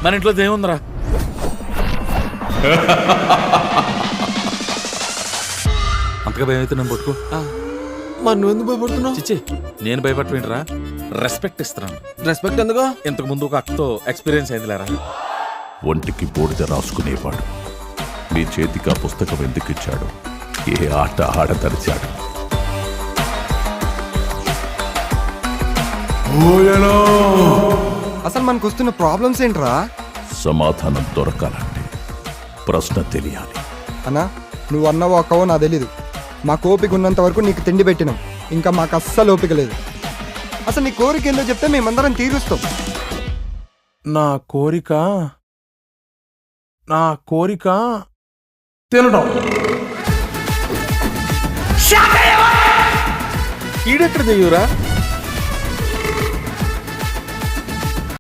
మన ఇంట్లో దేవుందిరా. అంతగా భయం అయితే నేను పట్టుకో. మరి నువ్వు ఎందుకు భయపడుతున్నావు? చిచ్చి, నేను భయపడటమేంట్రా, రెస్పెక్ట్ ఇస్తున్నాను. రెస్పెక్ట్ ఎందుకో? ఇంతకు ముందు ఒక అక్కతో ఎక్స్పీరియన్స్ అయింది లేరా. ఒంటికి బూడిద రాసుకునేవాడు మీ చేతికి ఆ పుస్తకం ఎందుకు ఇచ్చాడు? ఏ ఆట ఆడదరిచాడు? అసలు మనకు వస్తున్న ప్రాబ్లమ్స్ ఏంట్రా? సమాధానం దొరకాలంటే ప్రశ్న తెలియాలి. అన్నా, నువ్వు అన్నావో అక్కవో నాకు తెలీదు. మాకు ఓపిక ఉన్నంత వరకు నీకు తిండి పెట్టినాం, ఇంకా మాకు అస్సలు ఓపిక లేదు. అసలు నీ కోరిక ఏందో చెప్తే మేమందరం తీరుస్తాం. నా కోరిక తినడం. ఈడెక్కడ చెయ్యురా?